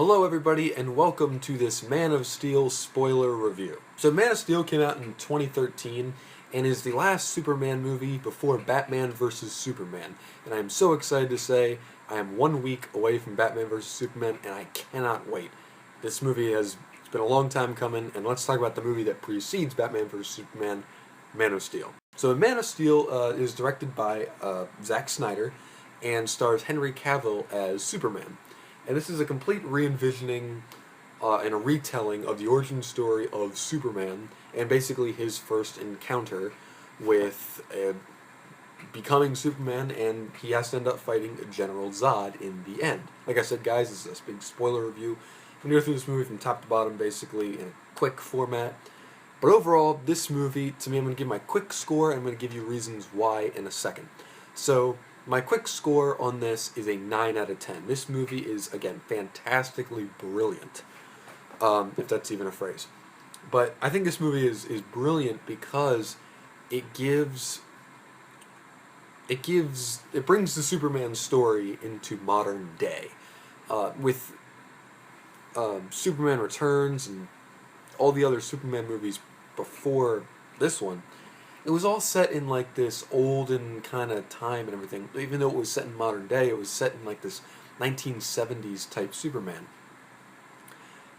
Hello everybody and welcome to this Man of Steel spoiler review. So Man of Steel came out in 2013 and is the last Superman movie before Batman vs. Superman. And I am so excited to say I am 1 week away from Batman vs. Superman and I cannot wait. This movie it's been a long time coming, and let's talk about the movie that precedes Batman vs. Superman, Man of Steel. So Man of Steel is directed by Zack Snyder and stars Henry Cavill as Superman. And this is a complete re-envisioning and a retelling of the origin story of Superman and basically his first encounter with becoming Superman, and he has to end up fighting General Zod in the end. Like I said, guys, this is a big spoiler review. I'm going to go through this movie from top to bottom, basically, in a quick format. But overall, this movie, to me, I'm going to give my quick score, and I'm going to give you reasons why in a second. So, my quick score on this is a 9 out of 10. This movie is, again, fantastically brilliant, if that's even a phrase. But I think this movie is brilliant because it brings the Superman story into modern day. With Superman Returns and all the other Superman movies before this one, it was all set in like this olden kind of time and everything. Even though it was set in modern day, it was set in like this 1970s type Superman.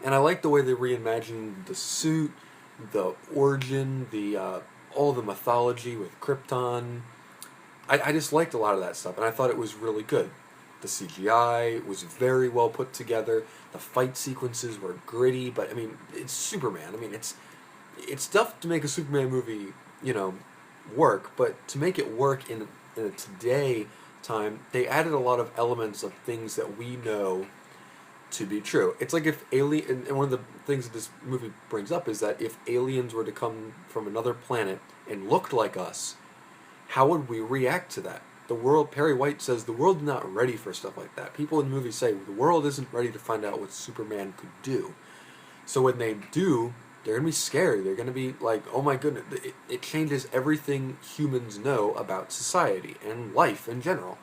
And I like the way they reimagined the suit, the origin, all the mythology with Krypton. I just liked a lot of that stuff, and I thought it was really good. The CGI was very well put together. The fight sequences were gritty, but I mean, it's Superman. I mean, it's tough to make a Superman movie, work, but to make it work in a today time, they added a lot of elements of things that we know to be true. It's like if and one of the things that this movie brings up is that if aliens were to come from another planet and looked like us, how would we react to that? Perry White says the world's not ready for stuff like that. People in the movie say the world isn't ready to find out what Superman could do. So when they do, they're going to be scared. They're going to be like, oh my goodness. It changes everything humans know about society and life in general,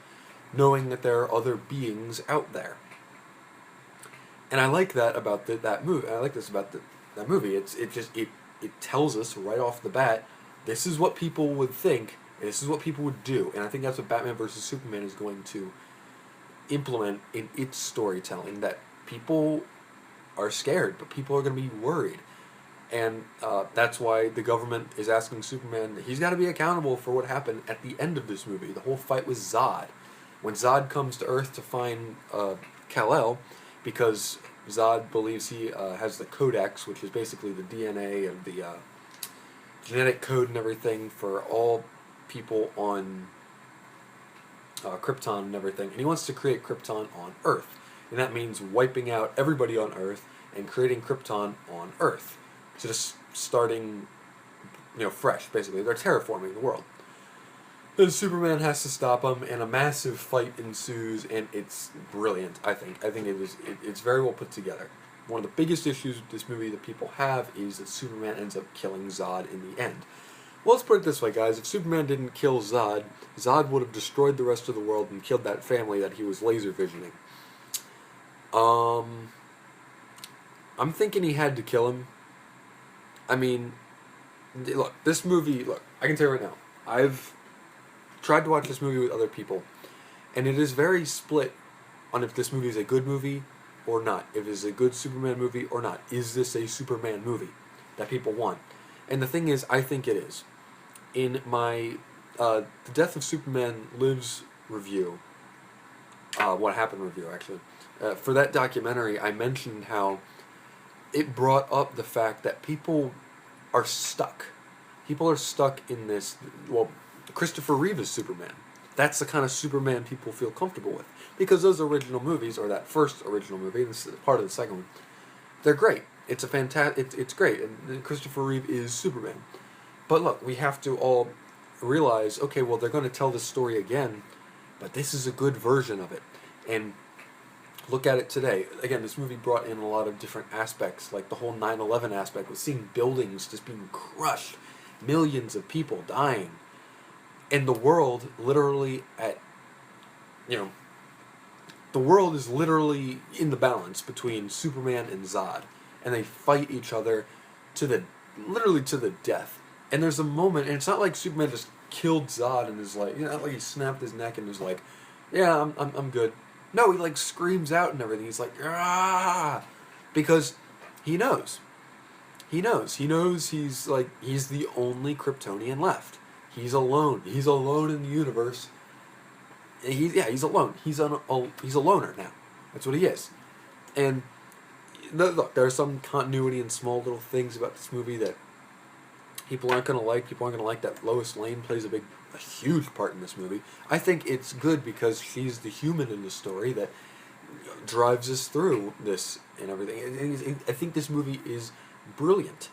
knowing that there are other beings out there. And I like that about that movie. I like this about that movie. It tells us right off the bat, this is what people would think, and this is what people would do. And I think that's what Batman vs. Superman is going to implement in its storytelling, that people are scared, but people are going to be worried. And that's why the government is asking Superman, he's got to be accountable for what happened at the end of this movie. The whole fight with Zod. When Zod comes to Earth to find Kal-El, because Zod believes he has the Codex, which is basically the DNA and the genetic code and everything for all people on Krypton and everything, and he wants to create Krypton on Earth. And that means wiping out everybody on Earth and creating Krypton on Earth. So just starting, fresh, basically. They're terraforming the world. Then Superman has to stop him, and a massive fight ensues, and it's brilliant, I think. I think it's very well put together. One of the biggest issues with this movie that people have is that Superman ends up killing Zod in the end. Well, let's put it this way, guys. If Superman didn't kill Zod, Zod would have destroyed the rest of the world and killed that family that he was laser visioning. I'm thinking he had to kill him. I mean, look, this movie, I can tell you right now, I've tried to watch this movie with other people, and it is very split on if this movie is a good movie or not, if it's a good Superman movie or not. Is this a Superman movie that people want? And the thing is, I think it is. In my The Death of Superman Lives review, What Happened review, actually, for that documentary, I mentioned how it brought up the fact that people are stuck. People are stuck in this, Christopher Reeve is Superman. That's the kind of Superman people feel comfortable with. Because those original movies, or that first original movie, and this is part of the second one, they're great. It's great, and Christopher Reeve is Superman. But look, we have to all realize, okay, well, they're going to tell this story again, but this is a good version of it. And look at it today. Again, this movie brought in a lot of different aspects, like the whole 9/11 aspect, with seeing buildings just being crushed, millions of people dying, and the world literally at the world is literally in the balance between Superman and Zod, and they fight each other literally to the death. And there's a moment, and it's not like Superman just killed Zod and is like, not like he snapped his neck and is like, yeah, I'm good. No, he like screams out and everything. He's like, ah, because he knows. He knows. He knows he's the only Kryptonian left. He's alone. He's alone in the universe. He's alone. He's a loner now. That's what he is. And look, there are some continuity and small little things about this movie that people aren't gonna like. People aren't gonna like that Lois Lane plays a huge part in this movie. I think it's good because she's the human in the story that drives us through this and everything. And I think this movie is brilliant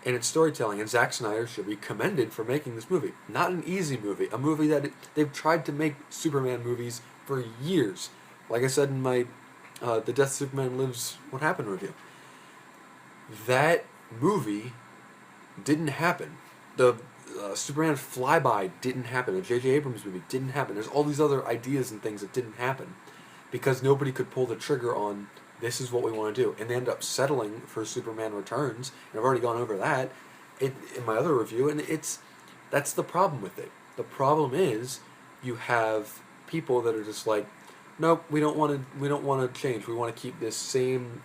in its storytelling, and Zack Snyder should be commended for making this movie. Not an easy movie, a movie that they've tried to make Superman movies for years. Like I said in my The Death Superman Lives What Happened review. That movie didn't happen. The Superman Flyby didn't happen. The J.J. Abrams movie didn't happen. There's all these other ideas and things that didn't happen because nobody could pull the trigger on this is what we want to do. And they end up settling for Superman Returns, and I've already gone over that in my other review, and that's the problem with it. The problem is you have people that are just like, nope, we don't want to change. We want to keep this same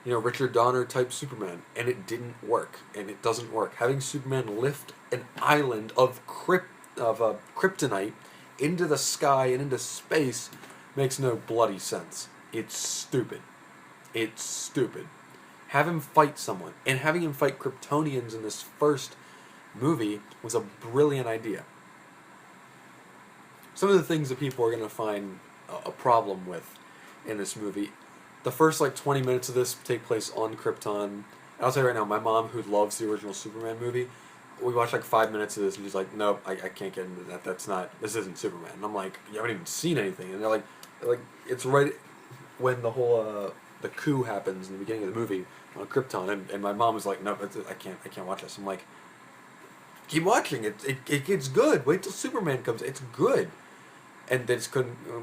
Richard Donner type Superman, and it didn't work, and it doesn't work. Having Superman lift an island of kryptonite into the sky and into space makes no bloody sense. It's stupid. It's stupid. Have him fight someone, and having him fight Kryptonians in this first movie was a brilliant idea. Some of the things that people are going to find a problem with in this movie, the first 20 minutes of this take place on Krypton. I'll tell you right now, my mom, who loves the original Superman movie, we watched 5 minutes of this, and she's like, nope, I can't get into that. This isn't Superman. And I'm like, you haven't even seen anything. And they're like, it's right when the whole the coup happens in the beginning of the movie on Krypton, and my mom was like, no, I can't watch this. I'm like, keep watching it gets good. Wait till Superman comes. It's good. And they just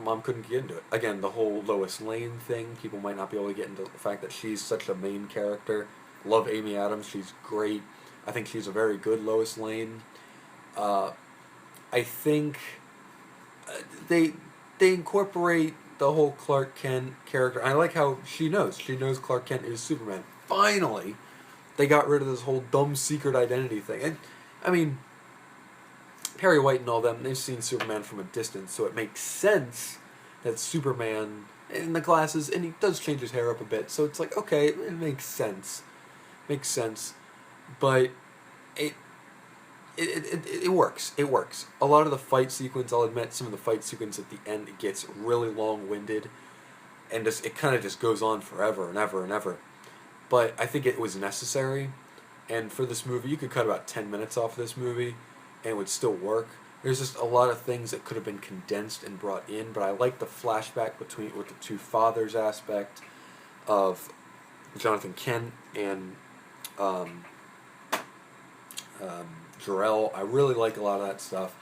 Mom couldn't get into it. Again, the whole Lois Lane thing, people might not be able to get into the fact that she's such a main character. Love Amy Adams, she's great. I think she's a very good Lois Lane. I think they incorporate the whole Clark Kent character. I like how she knows Clark Kent is Superman. Finally, they got rid of this whole dumb secret identity thing. And I mean, Perry White and all them, they've seen Superman from a distance, so it makes sense that Superman in the glasses, and he does change his hair up a bit, so it's like, okay, it makes sense. Makes sense. But it works. It works. A lot of the fight sequence, I'll admit, some of the fight sequence at the end, it gets really long-winded, and it kind of just goes on forever and ever and ever. But I think it was necessary, and for this movie, you could cut about 10 minutes off this movie, and it would still work. There's just a lot of things that could have been condensed and brought in, but I like the flashback with the two fathers aspect of Jonathan Kent and Jor-El. I really like a lot of that stuff.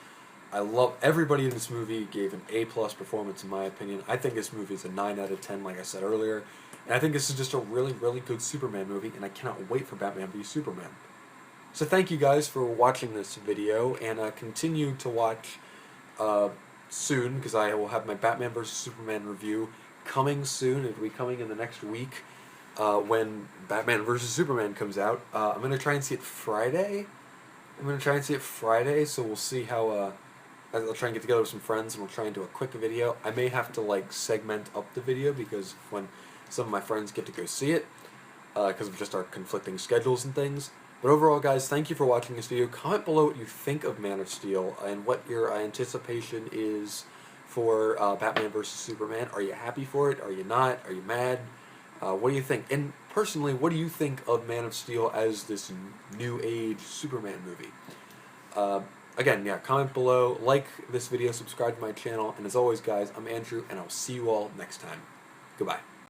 I love everybody in this movie gave an A+ performance in my opinion. I think this movie is a 9 out of 10, like I said earlier. And I think this is just a really, really good Superman movie, and I cannot wait for Batman v Superman. So thank you guys for watching this video, and continue to watch soon, because I will have my Batman vs. Superman review coming soon. It'll be coming in the next week when Batman vs. Superman comes out. I'm going to try and see it Friday. So we'll see how... I'll try and get together with some friends, and we'll try and do a quick video. I may have to segment up the video, because when some of my friends get to go see it, because of just our conflicting schedules and things. But overall, guys, thank you for watching this video. Comment below what you think of Man of Steel and what your anticipation is for Batman vs. Superman. Are you happy for it? Are you not? Are you mad? What do you think? And personally, what do you think of Man of Steel as this new age Superman movie? Again, yeah, comment below, like this video, subscribe to my channel, and as always, guys, I'm Andrew, and I'll see you all next time. Goodbye.